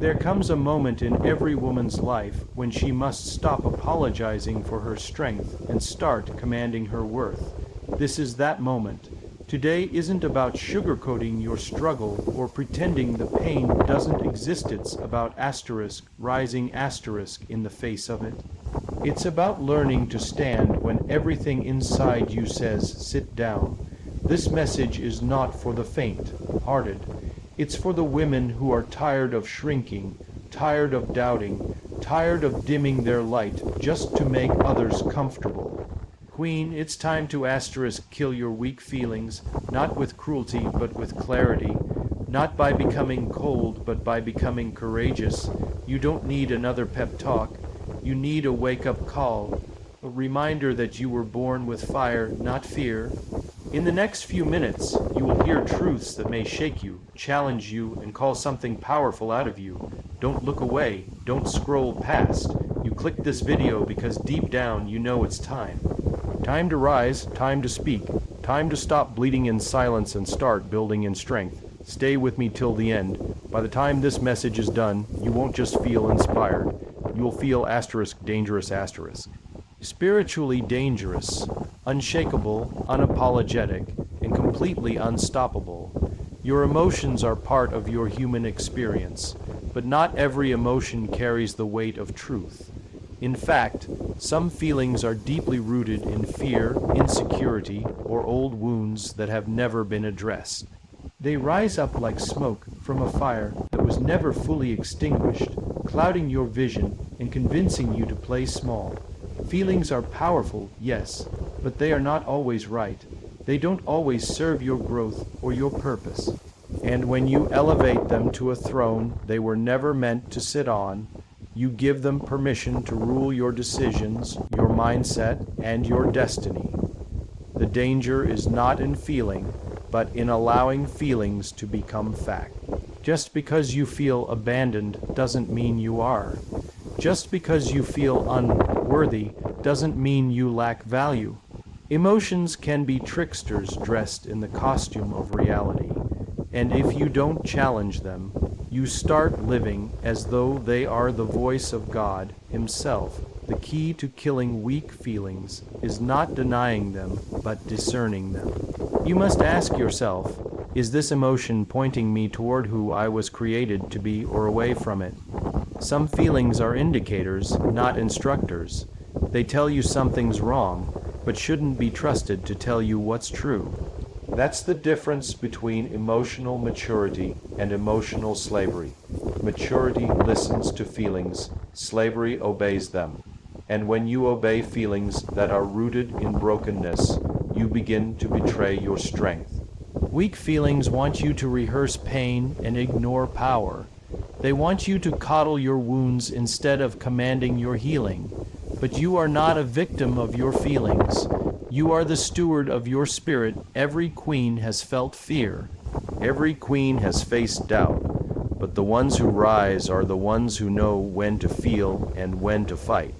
There comes a moment in every woman's life when she must stop apologizing for her strength and start commanding her worth. This is that moment. Today isn't about sugarcoating your struggle or pretending the pain doesn't exist. It's about rising in the face of it. It's about learning to stand when everything inside you says, sit down. This message is not for the faint-hearted. It's for the women who are tired of shrinking, tired of doubting, tired of dimming their light just to make others comfortable. Queen, it's time to kill your weak feelings, not with cruelty but with clarity, not by becoming cold but by becoming courageous. You don't need another pep talk. You need a wake-up call, a reminder that you were born with fire, not fear. In the next few minutes, you will hear truths that may shake you, challenge you, and call something powerful out of you. Don't look away. Don't scroll past. You clicked this video because deep down you know it's time. Time to rise, time to speak, time to stop bleeding in silence and start building in strength. Stay with me till the end. By the time this message is done, you won't just feel inspired. You will feel dangerous. Spiritually dangerous, unshakable, unapologetic, and completely unstoppable. Your emotions are part of your human experience, but not every emotion carries the weight of truth. In fact, some feelings are deeply rooted in fear, insecurity, or old wounds that have never been addressed. They rise up like smoke from a fire that was never fully extinguished, clouding your vision and convincing you to play small. Feelings are powerful, yes, but they are not always right. They don't always serve your growth or your purpose. And when you elevate them to a throne they were never meant to sit on, you give them permission to rule your decisions, your mindset, and your destiny. The danger is not in feeling, but in allowing feelings to become fact. Just because you feel abandoned doesn't mean you are. Just because you feel unworthy doesn't mean you lack value. Emotions can be tricksters dressed in the costume of reality, and if you don't challenge them, you start living as though they are the voice of God Himself. The key to killing weak feelings is not denying them, but discerning them. You must ask yourself, is this emotion pointing me toward who I was created to be or away from it? Some feelings are indicators, not instructors. They tell you something's wrong, but shouldn't be trusted to tell you what's true. That's the difference between emotional maturity and emotional slavery. Maturity listens to feelings, slavery obeys them. And when you obey feelings that are rooted in brokenness, you begin to betray your strength. Weak feelings want you to rehearse pain and ignore power. They want you to coddle your wounds instead of commanding your healing. But you are not a victim of your feelings. You are the steward of your spirit. Every queen has felt fear. Every queen has faced doubt. But the ones who rise are the ones who know when to feel and when to fight.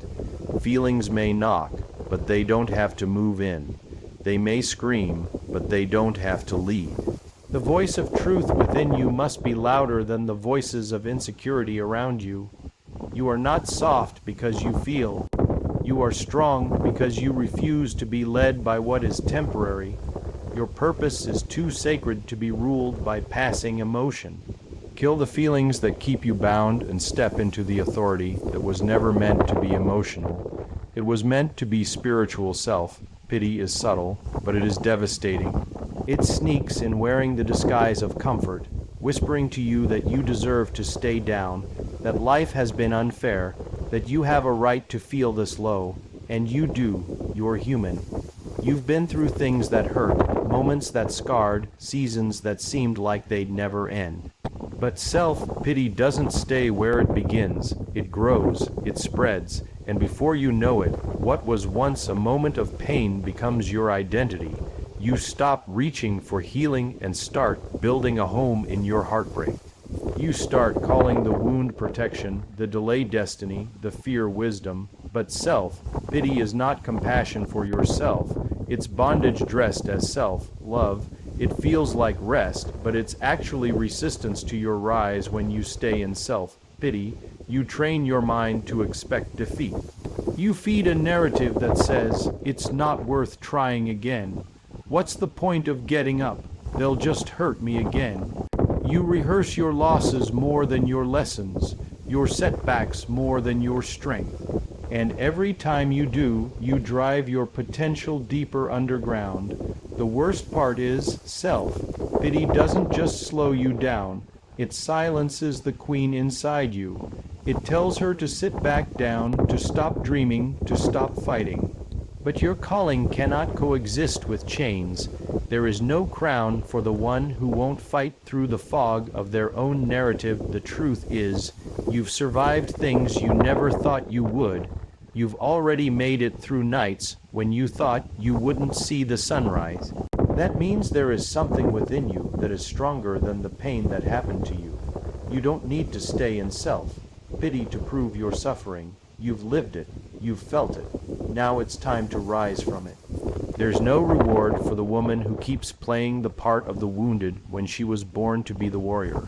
Feelings may knock, but they don't have to move in. They may scream, but they don't have to lead. The voice of truth within you must be louder than the voices of insecurity around you. You are not soft because you feel. You are strong because you refuse to be led by what is temporary. Your purpose is too sacred to be ruled by passing emotion. Kill the feelings that keep you bound and step into the authority that was never meant to be emotional. It was meant to be spiritual self. Pity is subtle, but it is devastating. It sneaks in wearing the disguise of comfort, whispering to you that you deserve to stay down, that life has been unfair, that you have a right to feel this low, and you do. You're human. You've been through things that hurt, moments that scarred, seasons that seemed like they'd never end. But self-pity doesn't stay where it begins. It grows, it spreads, and before you know it, what was once a moment of pain becomes your identity. You stop reaching for healing and start building a home in your heartbreak. You start calling the wound protection, the delay destiny, the fear wisdom. But self-pity is not compassion for yourself. It's bondage dressed as self-love. It feels like rest, but it's actually resistance to your rise when you stay in self pity, you train your mind to expect defeat. You feed a narrative that says, it's not worth trying again. What's the point of getting up? They'll just hurt me again. You rehearse your losses more than your lessons, your setbacks more than your strength. And every time you do, you drive your potential deeper underground. The worst part is self-pity doesn't just slow you down, it silences the queen inside you. It tells her to sit back down, to stop dreaming, to stop fighting. But your calling cannot coexist with chains. There is no crown for the one who won't fight through the fog of their own narrative. The truth is, you've survived things you never thought you would. You've already made it through nights when you thought you wouldn't see the sunrise. That means there is something within you that is stronger than the pain that happened to you. You don't need to stay in self-pity to prove your suffering. You've lived it. You've felt it. Now it's time to rise from it. There's no reward for the woman who keeps playing the part of the wounded when she was born to be the warrior.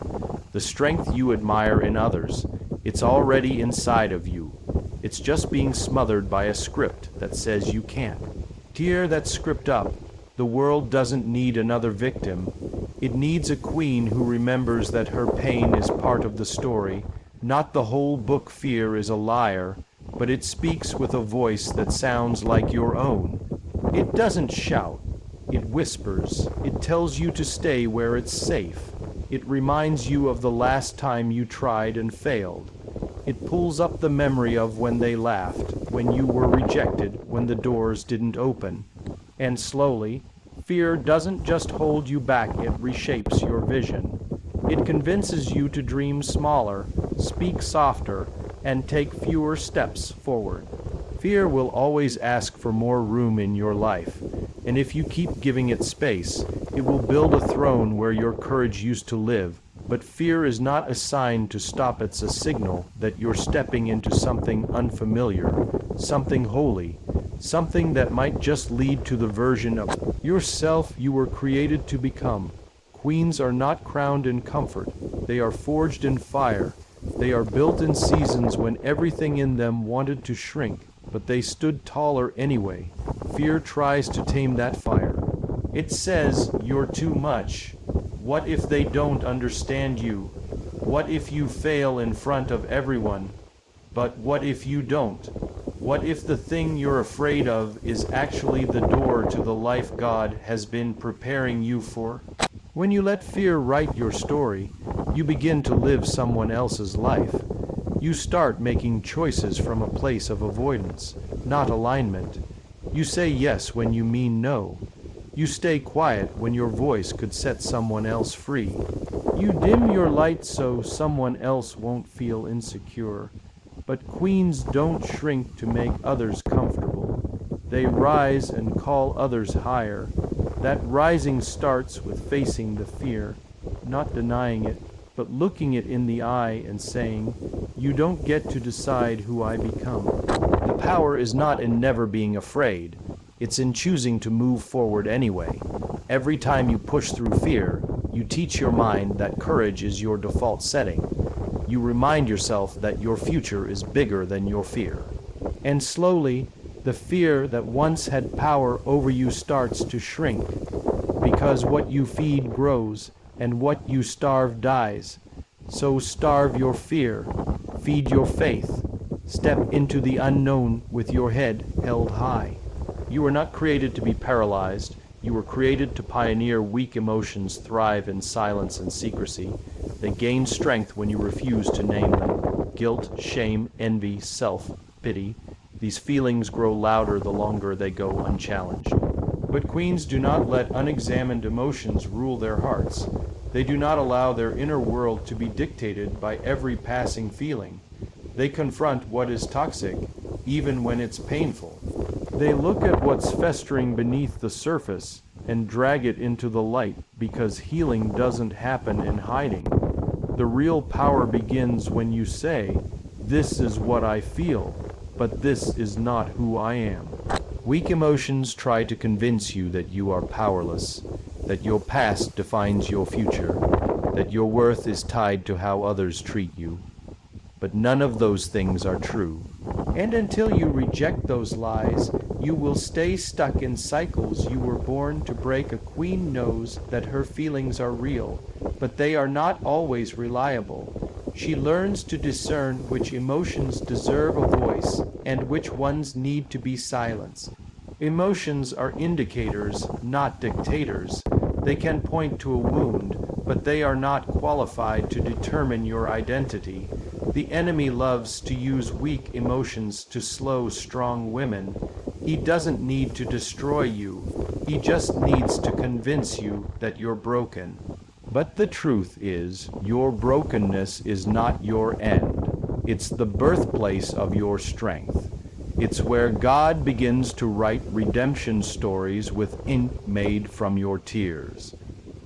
The strength you admire in others, it's already inside of you. It's just being smothered by a script that says you can't. Tear that script up. The world doesn't need another victim. It needs a queen who remembers that her pain is part of the story. Not the whole book. Fear is a liar, but it speaks with a voice that sounds like your own. It doesn't shout. It whispers. It tells you to stay where it's safe. It reminds you of the last time you tried and failed. It pulls up the memory of when they laughed, when you were rejected, when the doors didn't open. And slowly, fear doesn't just hold you back, it reshapes your vision. It convinces you to dream smaller, speak softer, and take fewer steps forward. Fear will always ask for more room in your life, and if you keep giving it space, it will build a throne where your courage used to live. But fear is not a sign to stop, it's a signal that you're stepping into something unfamiliar, something holy, something that might just lead to the version of yourself you were created to become. Queens are not crowned in comfort, they are forged in fire. They are built in seasons when everything in them wanted to shrink, but they stood taller anyway. Fear tries to tame that fire. It says, you're too much. What if they don't understand you? What if you fail in front of everyone? But what if you don't? What if the thing you're afraid of is actually the door to the life God has been preparing you for? When you let fear write your story, you begin to live someone else's life. You start making choices from a place of avoidance, not alignment. You say yes when you mean no. You stay quiet when your voice could set someone else free. You dim your light so someone else won't feel insecure. But queens don't shrink to make others comfortable. They rise and call others higher. That rising starts with facing the fear, not denying it, but looking it in the eye and saying, you don't get to decide who I become. The power is not in never being afraid. It's in choosing to move forward anyway. Every time you push through fear, you teach your mind that courage is your default setting. You remind yourself that your future is bigger than your fear. And slowly, the fear that once had power over you starts to shrink, because what you feed grows, and what you starve dies. So starve your fear, feed your faith, step into the unknown with your head held high. You were not created to be paralyzed. You were created to pioneer. Weak emotions thrive in silence and secrecy. They gain strength when you refuse to name them. Guilt, shame, envy, self-pity. These feelings grow louder the longer they go unchallenged. But queens do not let unexamined emotions rule their hearts. They do not allow their inner world to be dictated by every passing feeling. They confront what is toxic, even when it's painful. They look at what's festering beneath the surface and drag it into the light, because healing doesn't happen in hiding. The real power begins when you say, this is what I feel, but this is not who I am. Weak emotions try to convince you that you are powerless, that your past defines your future, that your worth is tied to how others treat you. but none of those things are true. And until you reject those lies, you will stay stuck in cycles you were born to break. A queen knows that her feelings are real, but they are not always reliable. She learns to discern which emotions deserve a voice and which ones need to be silenced. Emotions are indicators, not dictators. They can point to a wound, but they are not qualified to determine your identity. The enemy loves to use weak emotions to slow strong women. He doesn't need to destroy you. He just needs to convince you that you're broken. But the truth is, your brokenness is not your end. It's the birthplace of your strength. It's where God begins to write redemption stories with ink made from your tears.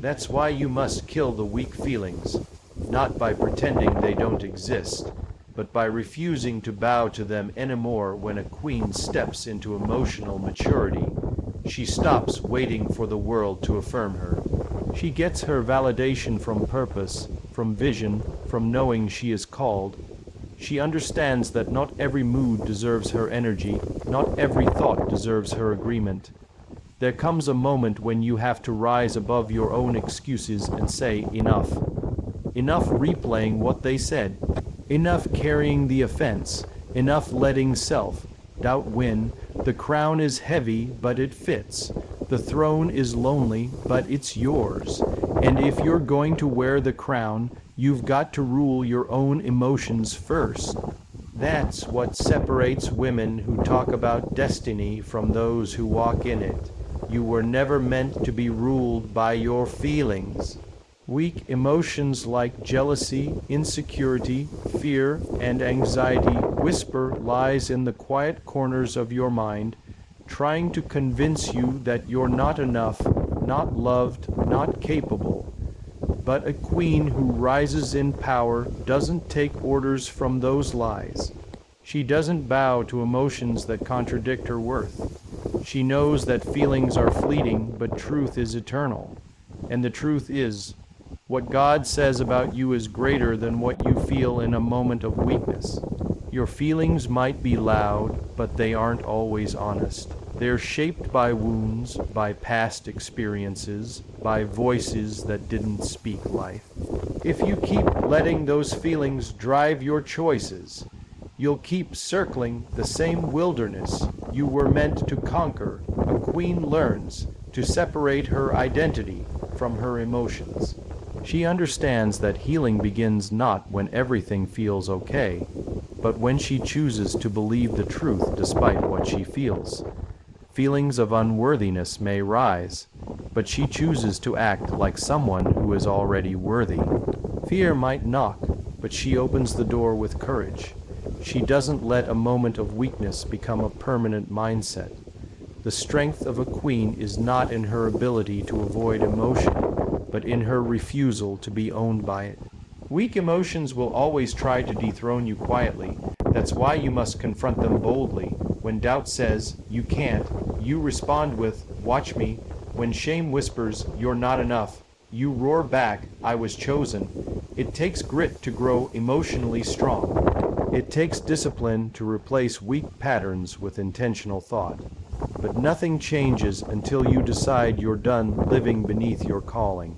That's why you must kill the weak feelings, not by pretending they don't exist, but by refusing to bow to them anymore. When a queen steps into emotional maturity, she stops waiting for the world to affirm her. She gets her validation from purpose, from vision, from knowing she is called. She understands that not every mood deserves her energy, not every thought deserves her agreement. There comes a moment when you have to rise above your own excuses and say, enough. Enough replaying what they said. Enough carrying the offense. Enough letting self-doubt win. The crown is heavy, but it fits. The throne is lonely, but it's yours. And if you're going to wear the crown, you've got to rule your own emotions first. That's what separates women who talk about destiny from those who walk in it. You were never meant to be ruled by your feelings. Weak emotions like jealousy, insecurity, fear, and anxiety whisper lies in the quiet corners of your mind, trying to convince you that you're not enough, not loved, not capable. But a queen who rises in power doesn't take orders from those lies. She doesn't bow to emotions that contradict her worth. She knows that feelings are fleeting, but truth is eternal. And the truth is, what God says about you is greater than what you feel in a moment of weakness. Your feelings might be loud, but they aren't always honest. They're shaped by wounds, by past experiences, by voices that didn't speak life. If you keep letting those feelings drive your choices, you'll keep circling the same wilderness you were meant to conquer. A queen learns to separate her identity from her emotions. She understands that healing begins not when everything feels okay, but when she chooses to believe the truth despite what she feels. Feelings of unworthiness may rise, but she chooses to act like someone who is already worthy. Fear might knock, but she opens the door with courage. She doesn't let a moment of weakness become a permanent mindset. The strength of a queen is not in her ability to avoid emotion, but in her refusal to be owned by it. Weak emotions will always try to dethrone you quietly. That's why you must confront them boldly. When doubt says, you can't, you respond with, watch me. When shame whispers, you're not enough, you roar back, I was chosen. It takes grit to grow emotionally strong. It takes discipline to replace weak patterns with intentional thought. But nothing changes until you decide you're done living beneath your calling.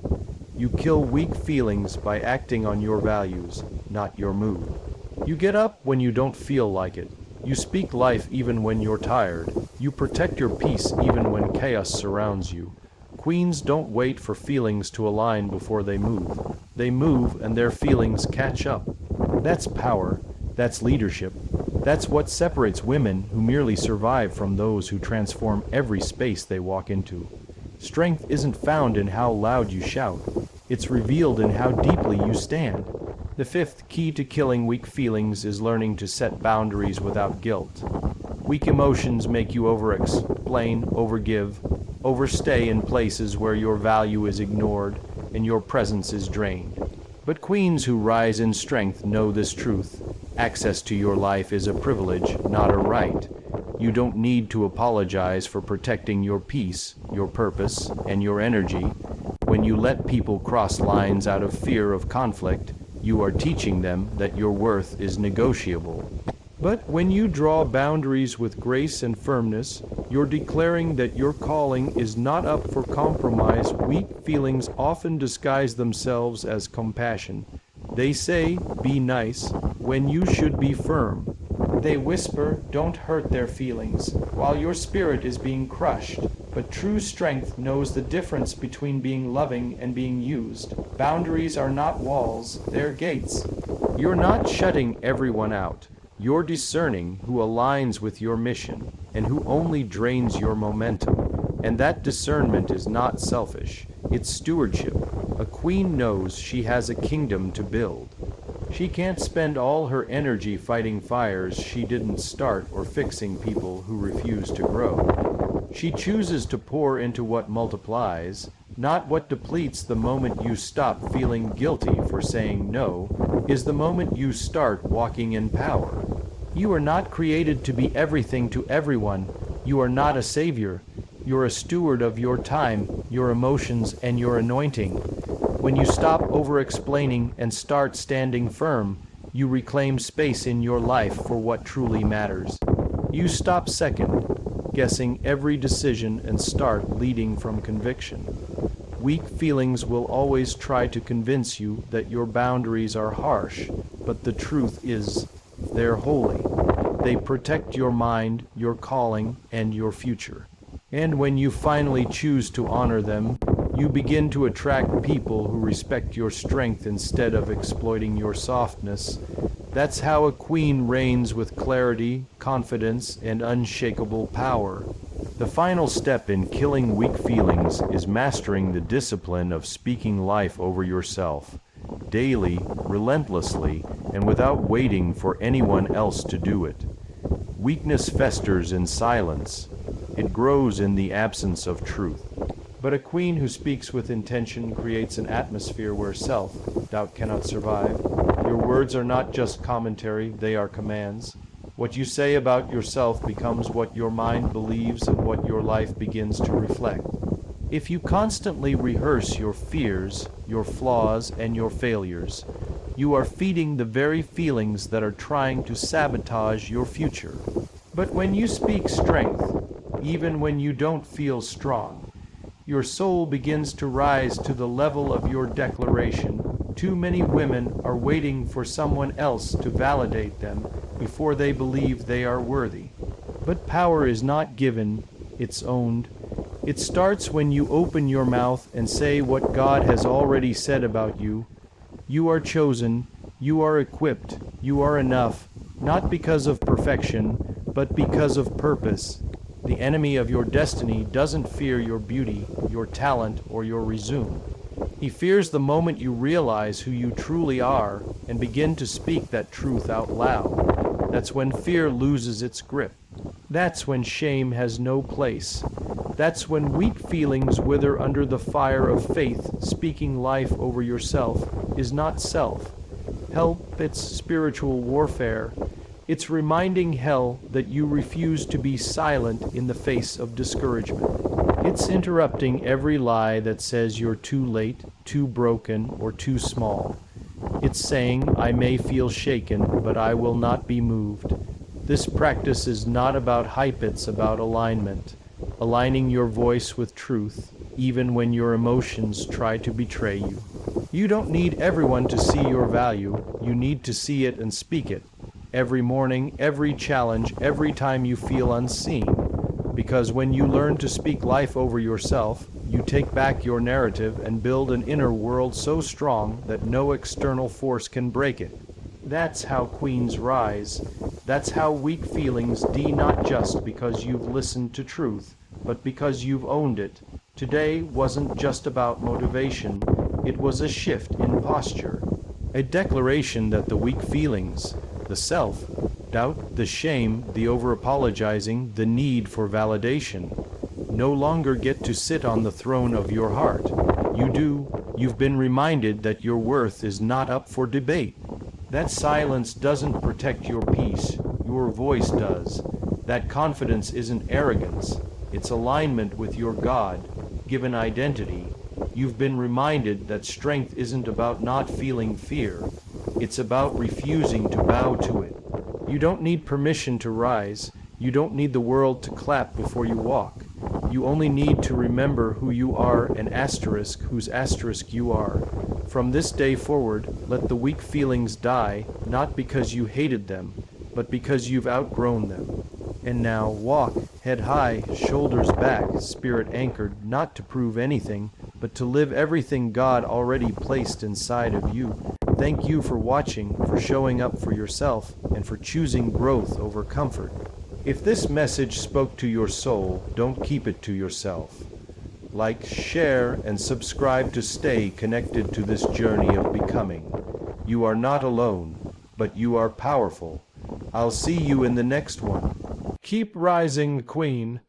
You kill weak feelings by acting on your values, not your mood. You get up when you don't feel like it. You speak life even when you're tired. You protect your peace even when chaos surrounds you. Queens don't wait for feelings to align before they move. They move and their feelings catch up. That's power. That's leadership. That's what separates women who merely survive from those who transform every space they walk into. Strength isn't found in how loud you shout. It's revealed in how deeply you stand. The fifth key to killing weak feelings is learning to set boundaries without guilt. Weak emotions make you over-explain, overgive, overstay in places where your value is ignored and your presence is drained. But queens who rise in strength know this truth. Access to your life is a privilege, not a right. You don't need to apologize for protecting your peace, your purpose, and your energy. When you let people cross lines out of fear of conflict, You are teaching them that your worth is negotiable. But when you draw boundaries with grace and firmness, you're declaring that your calling is not up for compromise. Weak feelings often disguise themselves as compassion. They say, "Be nice," when you should be firm. They whisper, "Don't hurt their feelings," while your spirit is being crushed. But true strength knows the difference between being loving and being used. Boundaries are not walls, they're gates. You're not shutting everyone out. You're discerning who aligns with your mission and who only drains your momentum. And that discernment is not selfish, it's stewardship. A queen knows she has a kingdom to build. She can't spend all her energy fighting fires she didn't start or fixing people who refuse to grow. She chooses to pour into what multiplies, not what depletes. The moment you stop feeling guilty for saying no is the moment you start walking in power. You are not created to be everything to everyone. You are not a savior. You're a steward of your time, your emotions, and your anointing. When you stop over-explaining and start standing firm, you reclaim space in your life for what truly matters. You stop second-guessing every decision and start leading from conviction. Weak feelings will always try to convince you that your boundaries are harsh, but the truth is, they're holy. They protect your mind, your calling, and your future. And when you finally choose to honor them, you begin to attract people who respect your strength instead of exploiting your softness. That's how a queen reigns with clarity, confidence, and unshakable power. The final step in killing weak feelings is mastering the discipline of speaking life over yourself, daily, relentlessly, and without waiting for anyone else to do it. Weakness festers in silence. It grows in the absence of truth. But a queen who speaks with intention creates an atmosphere where self-doubt cannot survive. Your words are not just commentary, they are commands. What you say about yourself becomes what your mind believes and what your life begins to reflect. If you constantly rehearse your fears, your flaws, and your failures, you are feeding the very feelings that are trying to sabotage your future. But when you speak strength, even when you don't feel strong, your soul begins to rise to the level of your declaration. Too many women are waiting for someone else to validate them before they believe they are worthy. But power is not given, it's owned. It starts when you open your mouth and say what God has already said about you. You are chosen, you are equipped, you are enough, not because of perfection, but because of purpose. The enemy of your destiny doesn't fear your beauty, your talent, or your resume. He fears the moment you realize who you truly are and begin to speak that truth out loud. That's when fear loses its grip. That's when shame has no place. That's when weak feelings wither under the fire of faith. Speaking life over yourself is not self. Help, it's spiritual warfare. It's reminding hell that you refuse to be silent in the face of discouragement. It's interrupting every lie that says you're too late, too broken, or too small. It's saying, "I may feel shaken, but I will not be moved." This practice is not about hype, it's about alignment. Aligning your voice with truth, even when your emotions try to betray you. You don't need everyone to see your value, you need to see it and speak it. Every morning, every challenge, every time you feel unseen. Because when you learn to speak life over yourself, you take back your narrative and build an inner world so strong that no external force can break it. That's how queens rise. That's how weak feelings die, not just because you've listened to truth, but because you've owned it. Today wasn't just about motivation, it was a shift in posture. A declaration that the weak feelings, the self-doubt, the shame, the over-apologizing, the need for validation, no longer get to sit on the throne of your heart. You do. You've been reminded that your worth is not up for debate. That silence doesn't protect your peace, your voice does. That confidence isn't arrogance, it's alignment with your God-given identity. You've been reminded that strength isn't about not feeling fear, It's about refusing to bow to it. You don't need permission to rise. You don't need the world to clap before you walk. You only need to remember who you are and asterisk whose asterisk you are. From this day forward, let the weak feelings die, not because you hated them, but because you've outgrown them. And now walk, head high, shoulders back, spirit anchored, not to prove anything, but to live everything God already placed inside of you. Thank you for watching, for showing up for yourself, and for choosing growth over comfort. If this message spoke to your soul, don't keep it to yourself. Like, share, and subscribe to stay connected to this journey of becoming. You are not alone, but you are powerful. I'll see you in the next one. Keep rising, Queen.